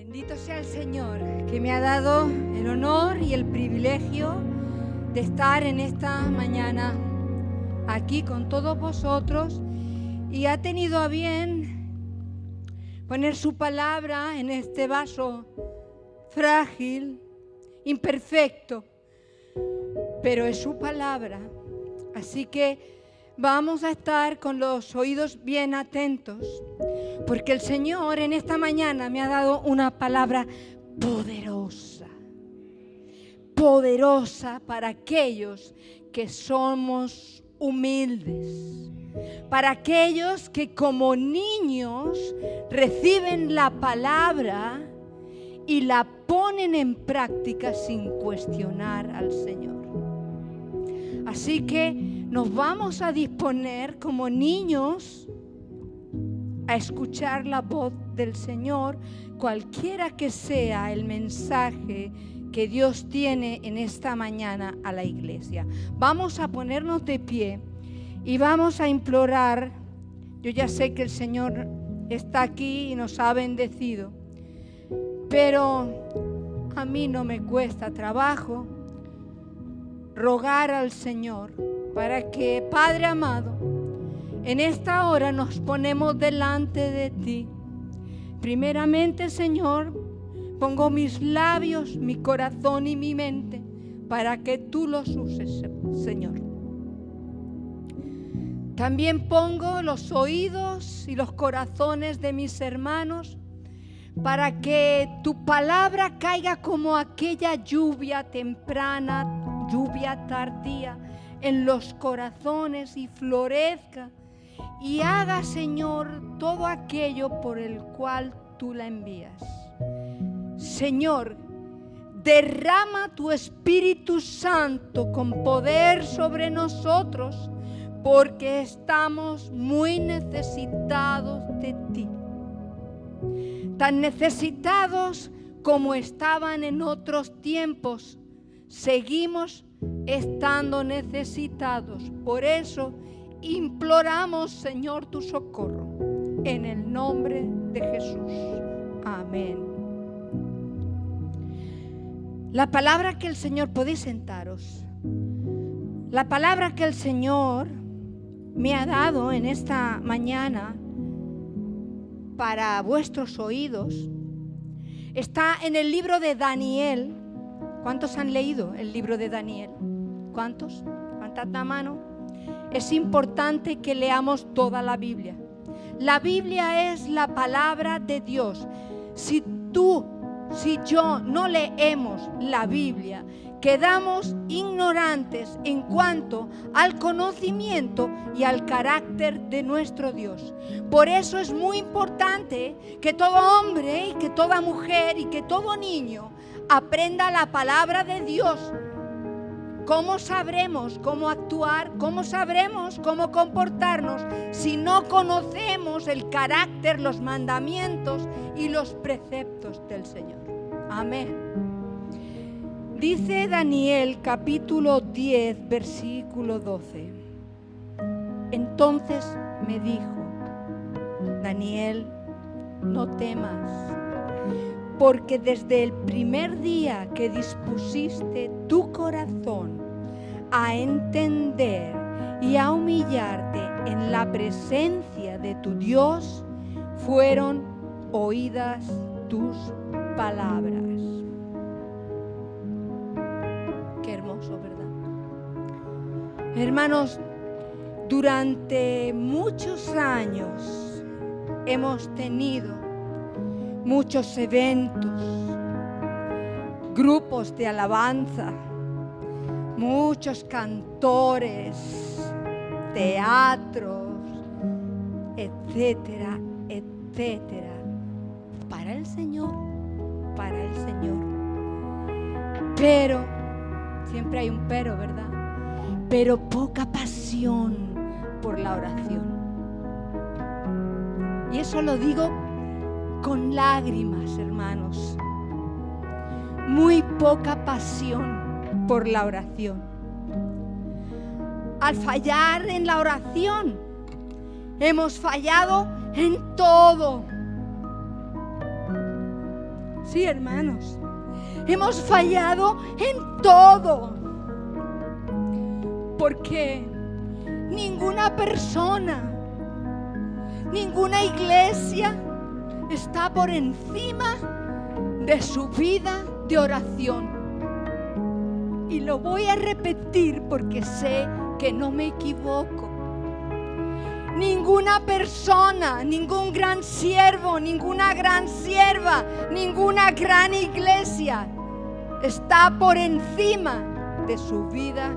Bendito sea el Señor, que me ha dado el honor y el privilegio de estar en esta mañana aquí con todos vosotros, y ha tenido a bien poner su palabra en este vaso frágil, imperfecto, pero es su palabra. Así que vamos a estar con los oídos bien atentos, porque el Señor en esta mañana me ha dado una palabra poderosa, poderosa para aquellos que somos humildes, para aquellos que como niños reciben la palabra y la ponen en práctica sin cuestionar al Señor. Así que nos vamos a disponer como niños a escuchar la voz del Señor, cualquiera que sea el mensaje que Dios tiene en esta mañana a la iglesia. Vamos a ponernos de pie y vamos a implorar. Yo ya sé que el Señor está aquí y nos ha bendecido, pero a mí no me cuesta trabajo rogar al Señor para que, Padre amado, en esta hora nos ponemos delante de ti. Primeramente, Señor, pongo mis labios, mi corazón y mi mente para que tú los uses, Señor. También pongo los oídos y los corazones de mis hermanos para que tu palabra caiga como aquella lluvia temprana, lluvia tardía en los corazones y florezca y haga, Señor, todo aquello por el cual tú la envías. Señor, derrama tu Espíritu Santo con poder sobre nosotros, porque estamos muy necesitados de ti. Tan necesitados como estaban en otros tiempos, seguimos estando necesitados. Por eso imploramos, Señor, tu socorro. En el nombre de Jesús. Amén. La palabra que el Señor, podéis sentaros. La palabra que el Señor me ha dado en esta mañana para vuestros oídos está en el libro de Daniel. ¿Cuántos han leído el libro de Daniel? ¿Cuántos? Levantad la mano. Es importante que leamos toda la Biblia. La Biblia es la palabra de Dios. Si yo no leemos la Biblia, quedamos ignorantes en cuanto al conocimiento y al carácter de nuestro Dios. Por eso es muy importante que todo hombre y que toda mujer y que todo niño aprenda la palabra de Dios. ¿Cómo sabremos cómo actuar? ¿Cómo sabremos cómo comportarnos si no conocemos el carácter, los mandamientos y los preceptos del Señor? Amén. Dice Daniel capítulo 10, versículo 12. Entonces me dijo: Daniel, no temas, porque desde el primer día que dispusiste tu corazón a entender y a humillarte en la presencia de tu Dios, fueron oídas tus palabras. Qué hermoso, ¿verdad? Hermanos, durante muchos años hemos tenido muchos eventos, grupos de alabanza, muchos cantores, teatros, etcétera, etcétera, para el Señor, para el Señor. Pero, siempre hay un pero, ¿verdad? Pero poca pasión por la oración. Y eso lo digo con lágrimas, hermanos. Muy poca pasión por la oración. Al fallar en la oración, hemos fallado en todo. Sí, hermanos, hemos fallado en todo. Porque ninguna persona, ninguna iglesia está por encima de su vida de oración. Y lo voy a repetir porque sé que no me equivoco. Ninguna persona, ningún gran siervo, ninguna gran sierva, ninguna gran iglesia está por encima de su vida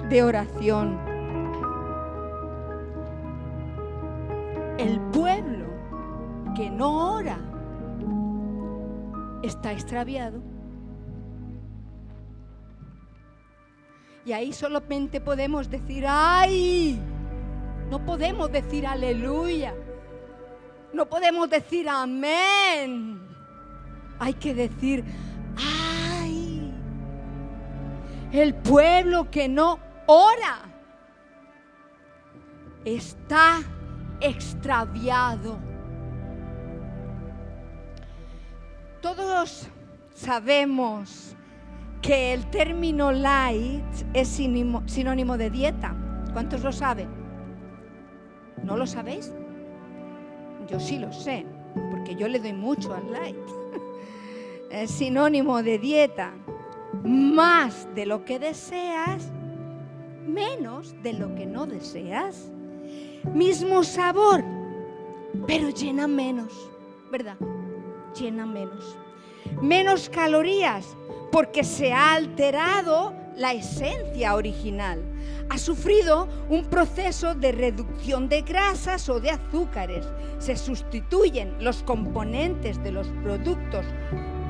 de oración. El pueblo que no ora está extraviado. Y ahí solamente podemos decir ¡ay! No podemos decir aleluya. No podemos decir amén. Hay que decir ¡ay! El pueblo que no ora está extraviado. Todos sabemos que el término light es sinónimo de dieta. ¿Cuántos lo saben? ¿No lo sabéis? Yo sí lo sé, porque yo le doy mucho al light. Es sinónimo de dieta. Más de lo que deseas, menos de lo que no deseas. Mismo sabor, pero llena menos, ¿verdad? Llena menos. Menos calorías, porque se ha alterado la esencia original. Ha sufrido un proceso de reducción de grasas o de azúcares. Se sustituyen los componentes de los productos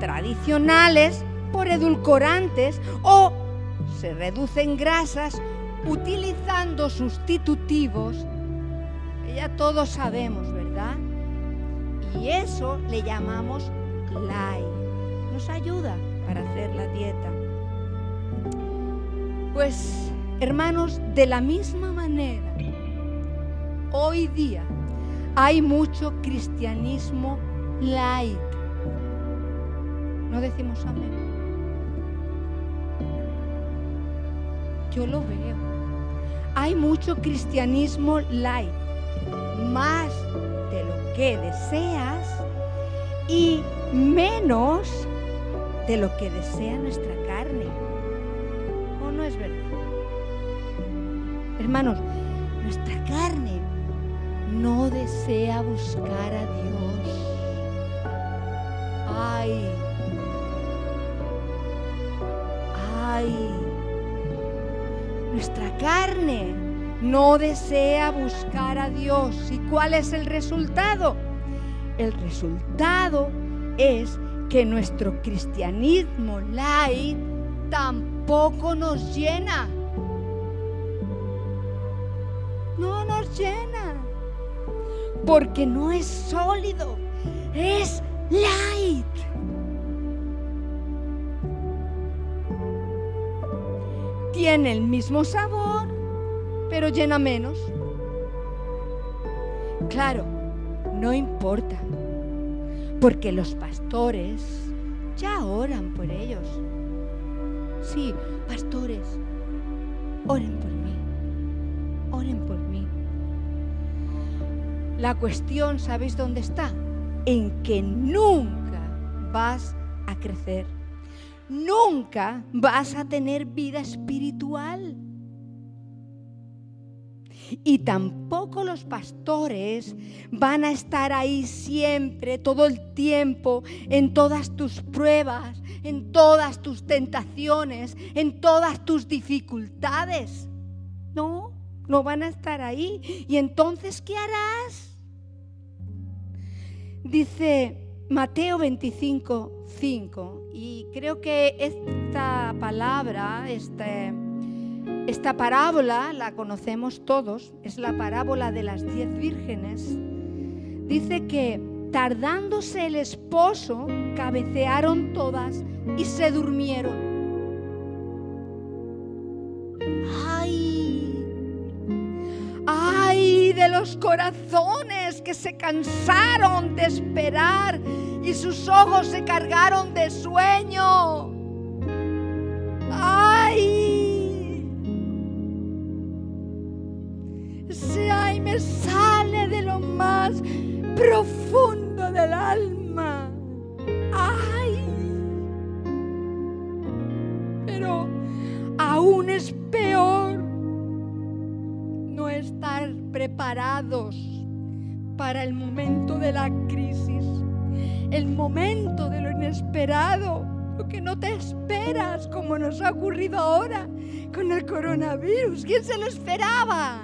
tradicionales por edulcorantes o se reducen grasas utilizando sustitutivos que ya todos sabemos, ¿verdad? Y eso le llamamos light. Nos ayuda para hacer la dieta. Pues, hermanos, de la misma manera, hoy día hay mucho cristianismo light. ¿No decimos amén? Yo lo veo. Hay mucho cristianismo light, más de lo que deseas y menos de lo que desea nuestra carne. ¿O no es verdad? Hermanos, nuestra carne no desea buscar a Dios. Ay, ay, nuestra carne no desea buscar a Dios. ¿Y cuál es el resultado? El resultado es que nuestro cristianismo light tampoco nos llena. No nos llena. Porque no es sólido, es light. Tiene el mismo sabor, pero llena menos. Claro, no importa, porque los pastores ya oran por ellos. Sí, pastores, oren por mí, oren por mí. La cuestión, ¿sabéis dónde está? En que nunca vas a crecer. Nunca vas a tener vida espiritual. Y tampoco los pastores van a estar ahí siempre, todo el tiempo, en todas tus pruebas, en todas tus tentaciones, en todas tus dificultades. No, no van a estar ahí. ¿Y entonces qué harás? Dice Mateo 25:5, y creo que esta palabra, esta parábola la conocemos todos, es la parábola de las 10 vírgenes. Dice que tardándose el esposo, cabecearon todas y se durmieron. ¡Ay! ¡Ay de los esos corazones que se cansaron de esperar y sus ojos se cargaron de sueño. ¡Ay! Ese ay me sale de lo más profundo del alma. ¡Ay! Pero aún es peor no estar preparados para el momento de la crisis, el momento de lo inesperado, lo que no te esperas, como nos ha ocurrido ahora con el coronavirus. ¿Quién se lo esperaba?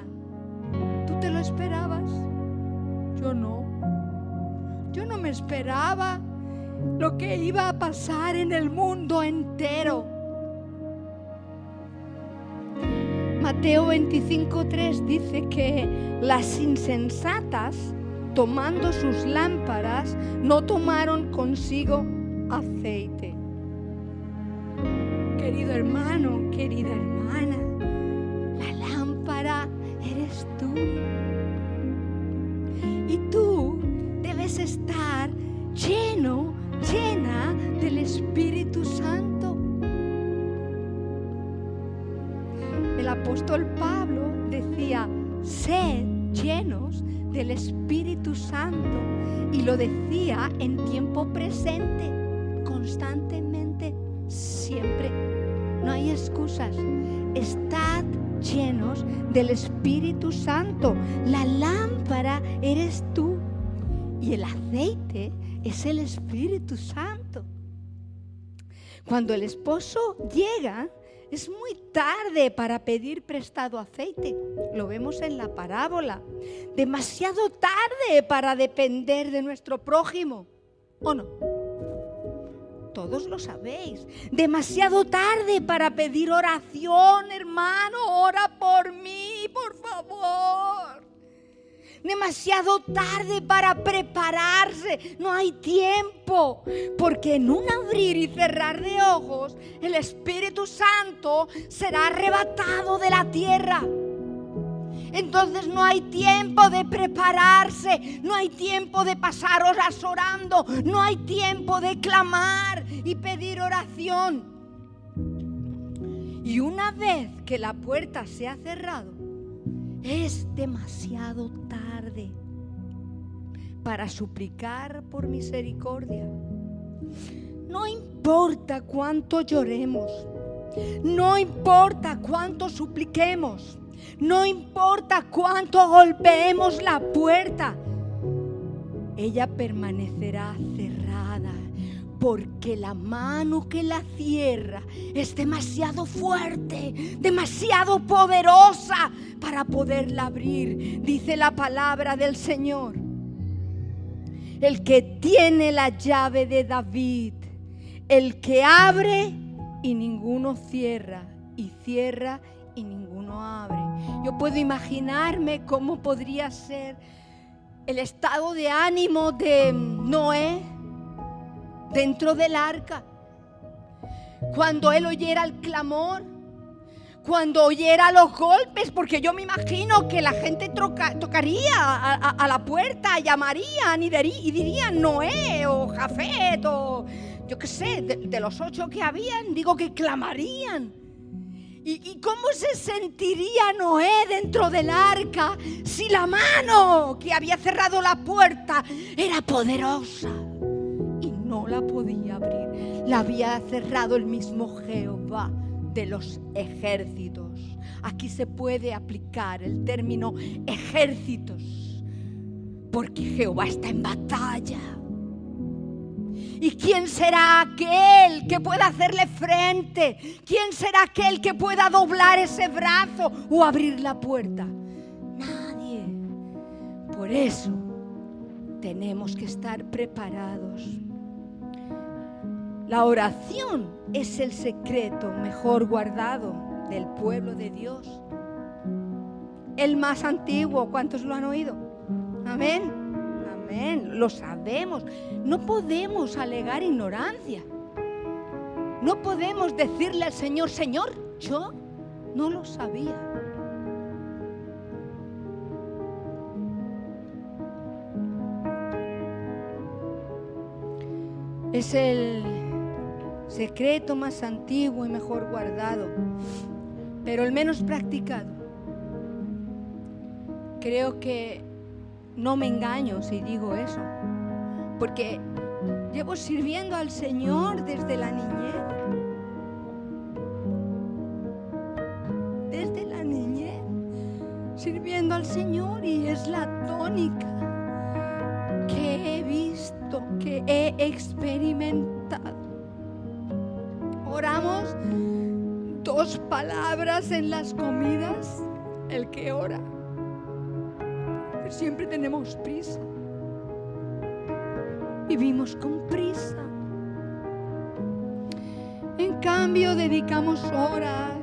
¿Tú te lo esperabas? Yo no. Yo no me esperaba lo que iba a pasar en el mundo entero. Mateo 25:3 dice que las insensatas, tomando sus lámparas, no tomaron consigo aceite. Querido hermano, querida hermana, la lámpara eres tú. Y tú debes estar lleno, llena del Espíritu Santo. El apóstol Pablo decía, sed llenos del Espíritu Santo, y lo decía en tiempo presente, constantemente, siempre. No hay excusas. Estad llenos del Espíritu Santo. La lámpara eres tú y el aceite es el Espíritu Santo. Cuando el esposo llega, es muy tarde para pedir prestado aceite. Lo vemos en la parábola. Demasiado tarde para depender de nuestro prójimo. ¿O no? Todos lo sabéis. Demasiado tarde para pedir oración, hermano. Ora por mí, por favor. Demasiado tarde para prepararse. No hay tiempo. Porque en un abrir y cerrar de ojos, el Espíritu Santo será arrebatado de la tierra. Entonces no hay tiempo de prepararse, no hay tiempo de pasar horas orando, no hay tiempo de clamar y pedir oración. Y una vez que la puerta se ha cerrado, es demasiado tarde para suplicar por misericordia. No importa cuánto lloremos, no importa cuánto supliquemos, no importa cuánto golpeemos la puerta, ella permanecerá cerrada, porque la mano que la cierra es demasiado fuerte, demasiado poderosa para poderla abrir. Dice la palabra del Señor: el que tiene la llave de David, el que abre y ninguno cierra, y cierra y ninguno abre. Yo puedo imaginarme cómo podría ser el estado de ánimo de Noé dentro del arca, cuando él oyera el clamor, cuando oyera los golpes, porque yo me imagino que la gente tocaría a la puerta, llamarían y dirían Noé o Jafet o yo qué sé, de los 8 que habían, digo que clamarían. ¿Y cómo se sentiría Noé dentro del arca si la mano que había cerrado la puerta era poderosa y no la podía abrir? La había cerrado el mismo Jehová de los ejércitos. Aquí se puede aplicar el término ejércitos, porque Jehová está en batalla. ¿Y quién será aquel que pueda hacerle frente? ¿Quién será aquel que pueda doblar ese brazo o abrir la puerta? Nadie. Por eso tenemos que estar preparados. La oración es el secreto mejor guardado del pueblo de Dios. El más antiguo, ¿cuántos lo han oído? Amén. Amén, lo sabemos. No podemos alegar ignorancia. No podemos decirle al Señor: Señor, yo no lo sabía. Es el secreto más antiguo y mejor guardado, pero el menos practicado. Creo que no me engaño si digo eso, porque llevo sirviendo al Señor desde la niñez. Desde la niñez, sirviendo al Señor, y es la tónica que he visto, que he experimentado. Oramos 2 palabras en las comidas, el que ora. Pero siempre tenemos prisa. Vivimos con prisa. En cambio, dedicamos horas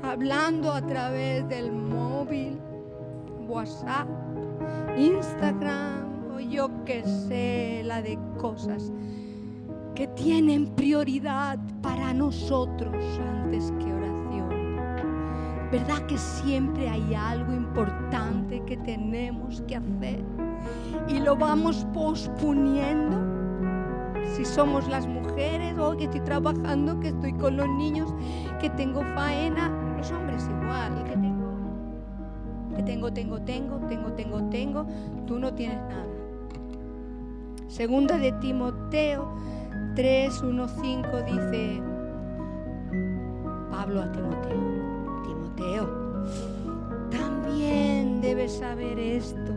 hablando a través del móvil, WhatsApp, Instagram o yo qué sé, la de cosas que tienen prioridad para nosotros antes que oración. ¿Verdad que siempre hay algo importante que tenemos que hacer y lo vamos posponiendo? Si somos las mujeres, que estoy trabajando, que estoy con los niños, que tengo faena. Los hombres igual, que tengo. Tú no tienes nada. Segunda de Timoteo 3, 1, 5 dice Pablo a Timoteo, también debes saber esto,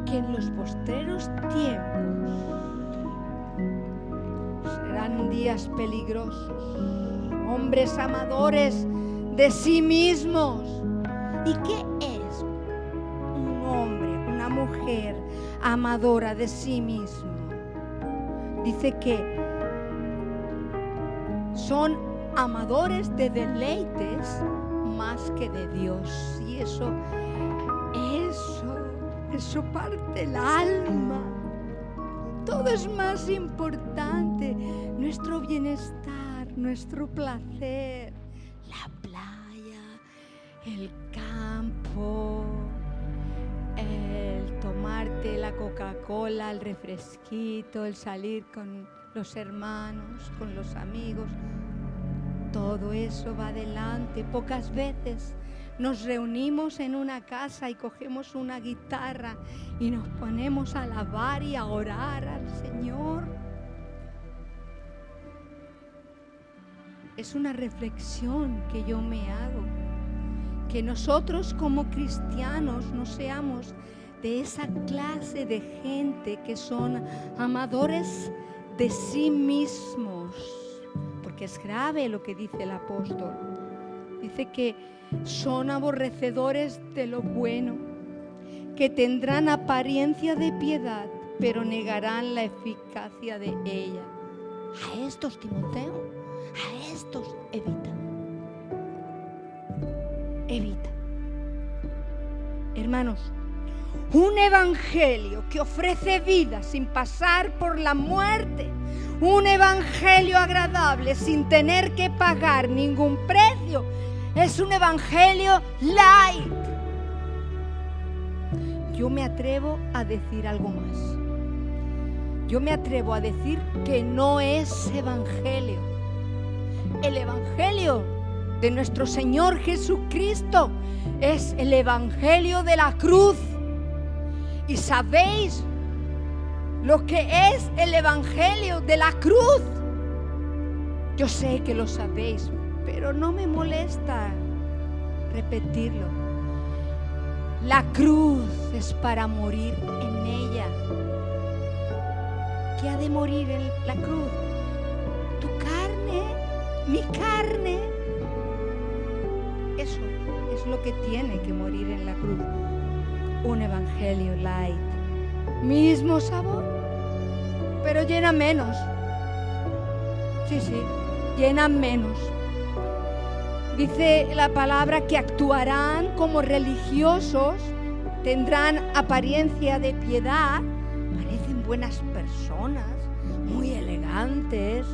que en los postreros tiempos serán días peligrosos, hombres amadores de sí mismos. ¿Y qué es un hombre, una mujer amadora de sí mismo? Dice que son amadores de deleites más que de Dios. Y eso parte el alma. Todo es más importante. Nuestro bienestar, nuestro placer, la playa, el campo, el tomarte la Coca-Cola, el refresquito, el salir con los hermanos, con los amigos. Todo eso va adelante. Pocas veces nos reunimos en una casa y cogemos una guitarra y nos ponemos a alabar y a orar al Señor. Es una reflexión que yo me hago, que nosotros como cristianos no seamos de esa clase de gente que son amadores de sí mismos, porque es grave lo que dice el apóstol. Dice que son aborrecedores de lo bueno, que tendrán apariencia de piedad, pero negarán la eficacia de ella. A estos, Timoteo, a estos evita. Hermanos, un evangelio que ofrece vida sin pasar por la muerte, un evangelio agradable sin tener que pagar ningún precio, es un evangelio light. Yo me atrevo a decir algo más. Yo me atrevo a decir que no es evangelio. El evangelio de nuestro Señor Jesucristo es el evangelio de la cruz. ¿Y sabéis lo que es el evangelio de la cruz? Yo sé que lo sabéis, pero no me molesta repetirlo. La cruz es para morir en ella. ¿Qué ha de morir en la cruz? Tu carne, mi carne. Eso es lo que tiene que morir en la cruz. Un evangelio light. Mismo sabor, pero llena menos. Sí, llena menos. Dice la palabra que actuarán como religiosos, tendrán apariencia de piedad, parecen buenas personas, muy elegantes,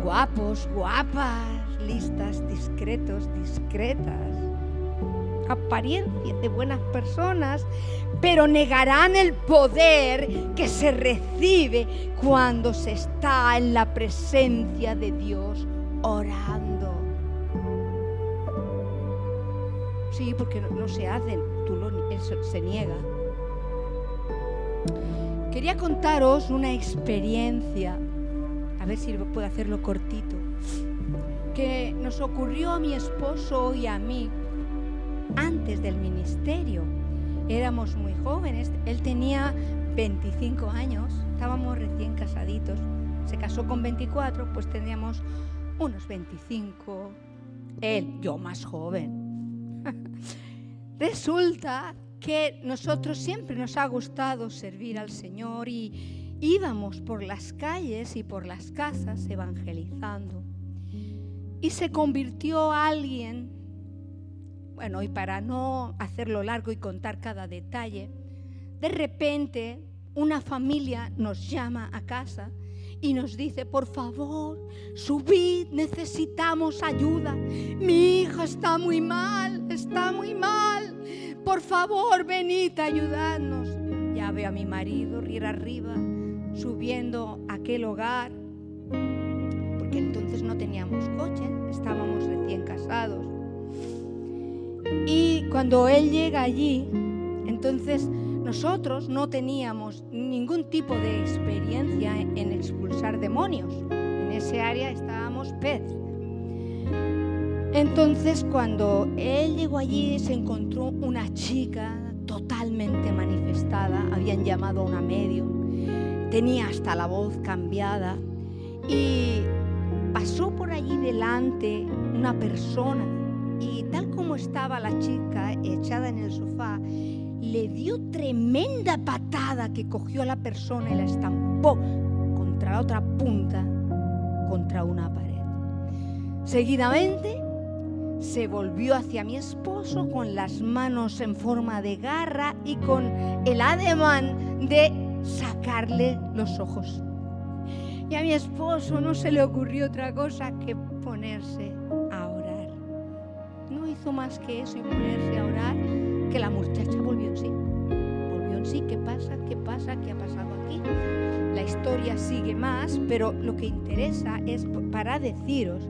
guapos, guapas, listas, discretos, discretas. apariencia de buenas personas, pero negarán el poder que se recibe cuando se está en la presencia de Dios orando. Sí, porque no se hacen, eso se niega. Quería contaros una experiencia, a ver si puedo hacerlo cortito, que nos ocurrió a mi esposo y a mí antes del ministerio. Éramos muy jóvenes, él tenía 25 años, estábamos recién casaditos. Se casó con 24, pues teníamos unos 25. Él, yo más joven. Resulta que nosotros siempre nos ha gustado servir al Señor y íbamos por las calles y por las casas evangelizando. Y se convirtió alguien, bueno, y para no hacerlo largo y contar cada detalle, de repente una familia nos llama a casa y nos dice: por favor, subid, necesitamos ayuda. Mi hija está muy mal, por favor, venid a ayudarnos. Ya veo a mi marido ir arriba, subiendo a aquel hogar, porque entonces no teníamos coche, estábamos recién casados. Y cuando él llega allí, entonces nosotros no teníamos ningún tipo de experiencia en expulsar demonios. En ese área estábamos pez. Entonces cuando él llegó allí se encontró una chica totalmente manifestada. Habían llamado a una medium, tenía hasta la voz cambiada, y pasó por allí delante una persona y tal como estaba la chica echada en el sofá, le dio tremenda patada que cogió a la persona y la estampó contra la otra punta, contra una pared. Seguidamente se volvió hacia mi esposo con las manos en forma de garra y con el ademán de sacarle los ojos. Y a mi esposo no se le ocurrió otra cosa que ponerse a orar. No hizo más que eso y ponerse a orar, que la muchacha volvió en sí. Volvió en sí. ¿Qué pasa? ¿Qué pasa? ¿Qué ha pasado aquí? La historia sigue más, pero lo que interesa es para deciros,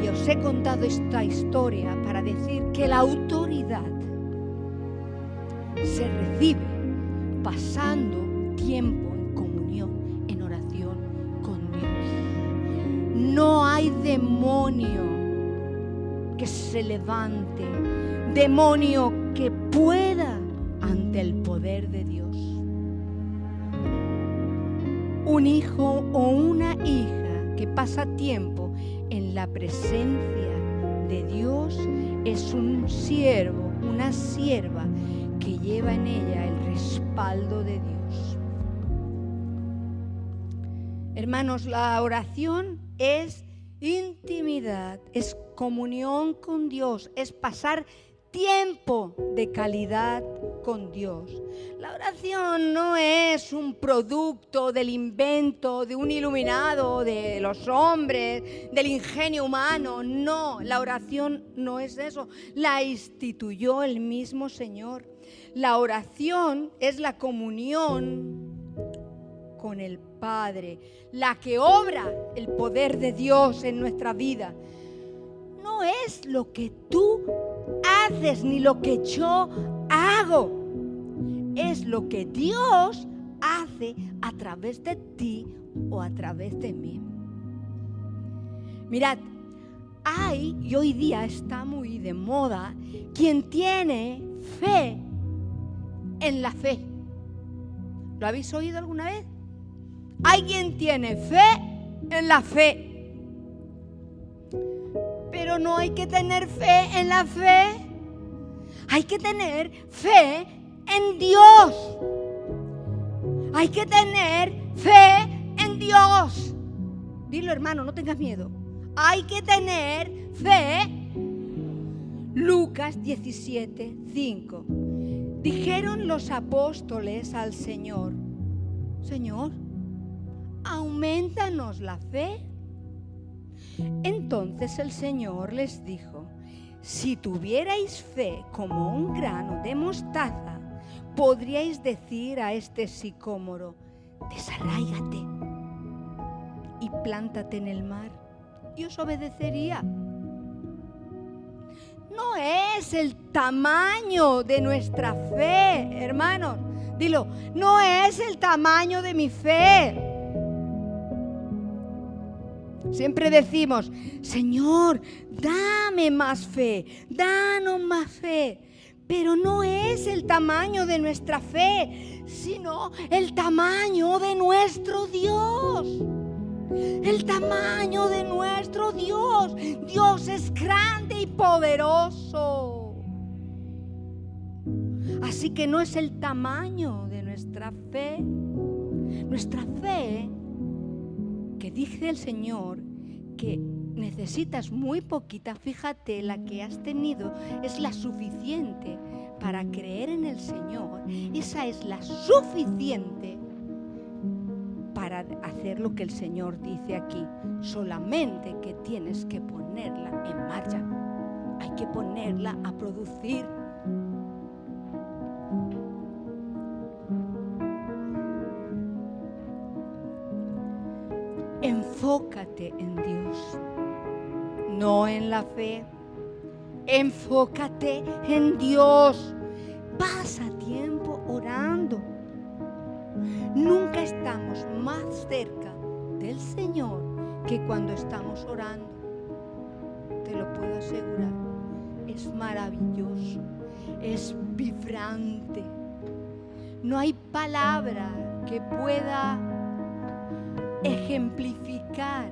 y os he contado esta historia para decir que la autoridad se recibe pasando tiempo en comunión, en oración con Dios. No hay demonio que se levante, demonio que pueda ante el poder de Dios. Un hijo o una hija que pasa tiempo en la presencia de Dios es un siervo, una sierva que lleva en ella el respaldo de Dios. Hermanos, la oración es intimidad, es comunión con Dios, es pasar tiempo de calidad con Dios. La oración no es un producto del invento de un iluminado, de los hombres, del ingenio humano. No, la oración no es eso. La instituyó el mismo Señor. La oración es la comunión con el Padre, la que obra el poder de Dios en nuestra vida. No es lo que tú haces ni lo que yo hago. Es lo que Dios hace a través de ti o a través de mí. Mirad, hay, y hoy día está muy de moda, quien tiene fe en la fe. ¿Lo habéis oído alguna vez? Hay quien tiene fe en la fe. Pero no hay que tener fe en la fe. Hay que tener fe en Dios. Hay que tener fe en Dios. Dilo, hermano, no tengas miedo. Hay que tener fe. Lucas 17:5. Dijeron los apóstoles al Señor: Señor, aumentanos la fe. Entonces el Señor les dijo: si tuvierais fe como un grano de mostaza, podríais decir a este sicómoro: desarráigate y plántate en el mar, y os obedecería. No es el tamaño de nuestra fe, hermanos. Dilo, no es el tamaño de mi fe. Siempre decimos: Señor, dame más fe, danos más fe. Pero no es el tamaño de nuestra fe, sino el tamaño de nuestro Dios. El tamaño de nuestro Dios. Dios es grande y poderoso. Así que no es el tamaño de nuestra fe. Nuestra fe, que dice el Señor que necesitas muy poquita, fíjate, la que has tenido es la suficiente para creer en el Señor. Esa es la suficiente para hacer lo que el Señor dice aquí. Solamente que tienes que ponerla en marcha. Hay que ponerla a producir. Enfócate en Dios, no en la fe. Enfócate en Dios. Pasa tiempo orando. Nunca estamos más cerca del Señor que cuando estamos orando. Te lo puedo asegurar. Es maravilloso, es vibrante. No hay palabra que pueda ejemplificar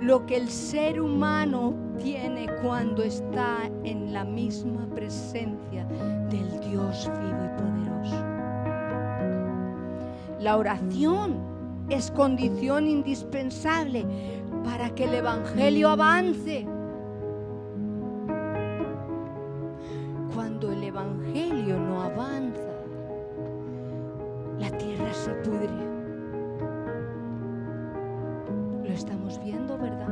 lo que el ser humano tiene cuando está en la misma presencia del Dios vivo y poderoso. La oración es condición indispensable para que el Evangelio avance. Cuando el Evangelio no avanza, la tierra se pudre. Lo estamos viendo, ¿verdad?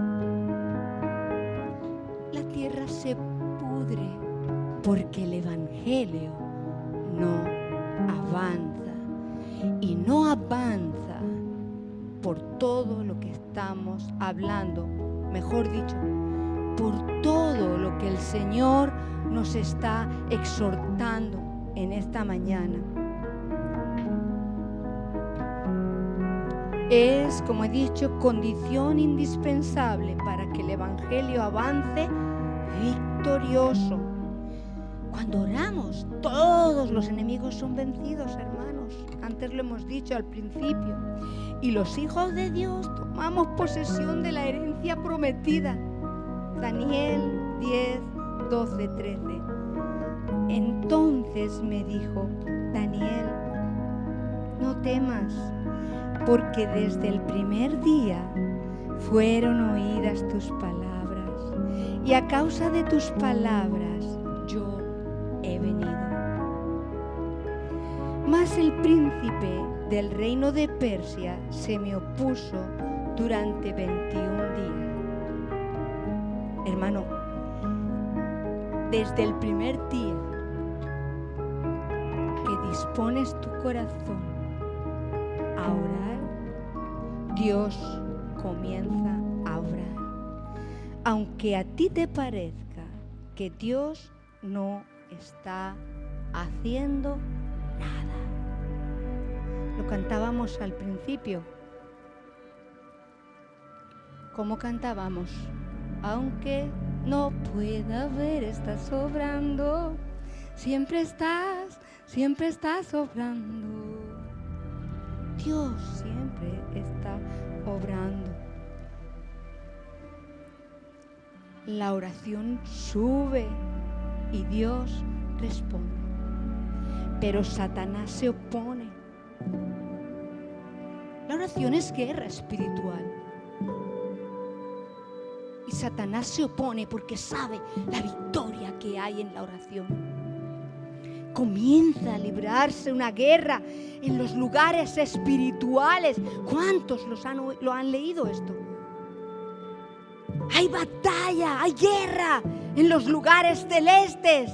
La tierra se pudre porque el Evangelio no avanza. Y no avanza por todo lo que estamos hablando, mejor dicho, por todo lo que el Señor nos está exhortando en esta mañana. Es, como he dicho, condición indispensable para que el Evangelio avance victorioso. Cuando oramos, todos los enemigos son vencidos, hermanos. Antes lo hemos dicho al principio. Y los hijos de Dios tomamos posesión de la herencia prometida. Daniel 10, 12, 13. Entonces me dijo: Daniel, no temas, porque desde el primer día fueron oídas tus palabras, y a causa de tus palabras yo he venido. Mas el príncipe del reino de Persia se me opuso durante 21 días. Hermano, desde el primer día que dispones tu corazón a orar, Dios comienza a obrar. Aunque a ti te parezca que Dios no está haciendo nada. Lo cantábamos al principio. ¿Cómo cantábamos? Aunque no pueda ver, estás obrando. Siempre estás obrando. Dios siempre está obrando. La oración sube y Dios responde. Pero Satanás se opone. La oración es guerra espiritual. Y Satanás se opone porque sabe la victoria que hay en la oración. Comienza a librarse una guerra en los lugares espirituales. ¿Cuántos lo han leído esto? Hay batalla, hay guerra en los lugares celestes.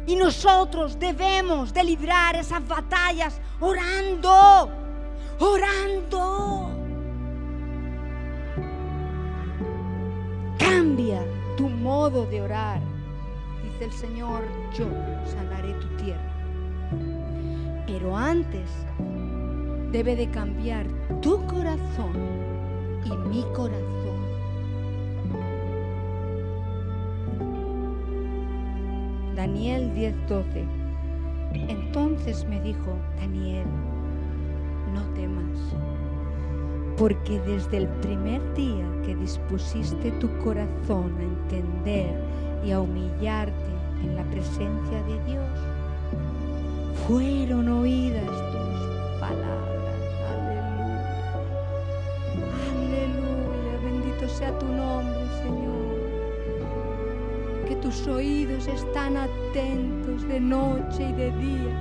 Y nosotros debemos de librar esas batallas orando, orando. Cambia tu modo de orar. Dice el Señor, yo sanaré tu tierra. Pero antes debe de cambiar tu corazón y mi corazón. Daniel 10:12. Entonces me dijo, Daniel, no temas, porque desde el primer día que dispusiste tu corazón a entender y a humillarte en la presencia de Dios, fueron oídas tus palabras. Aleluya. Aleluya. Bendito sea tu nombre, Señor. Que tus oídos están atentos de noche y de día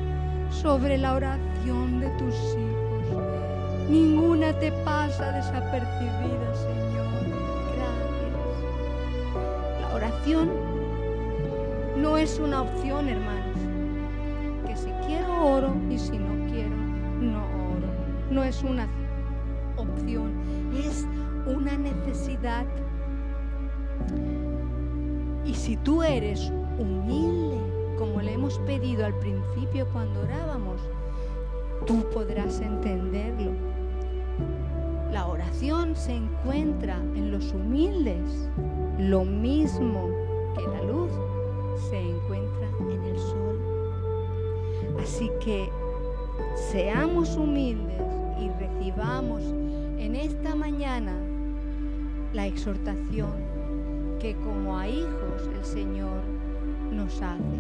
sobre la oración de tus hijos. Ninguna te pasa desapercibida, Señor. Gracias. La oración no es una opción, hermanos. Que si quiero oro y si no quiero, no oro. No es una opción, es una necesidad. Y si tú eres humilde, como le hemos pedido al principio cuando orábamos, tú podrás entenderlo. La oración se encuentra en los humildes, lo mismo que la luz se encuentra en el sol. Así que seamos humildes y recibamos en esta mañana la exhortación que como a hijos el Señor nos hace.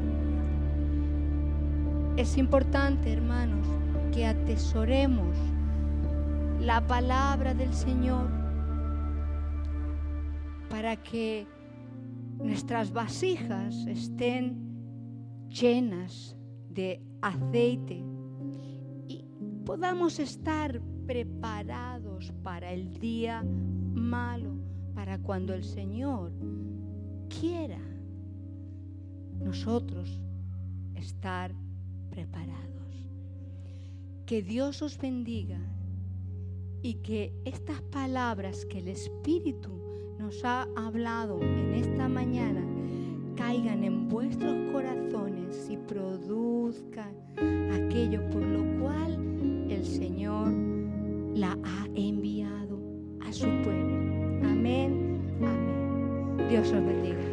Es importante, hermanos, que atesoremos la palabra del Señor para que nuestras vasijas estén llenas de aceite y podamos estar preparados para el día malo, para cuando el Señor quiera nosotros estar preparados. Que Dios os bendiga y que estas palabras que el Espíritu nos ha hablado en esta mañana caigan en vuestros corazones y produzcan aquello por lo cual el Señor la ha enviado a su pueblo. Amén, amén. Dios os bendiga.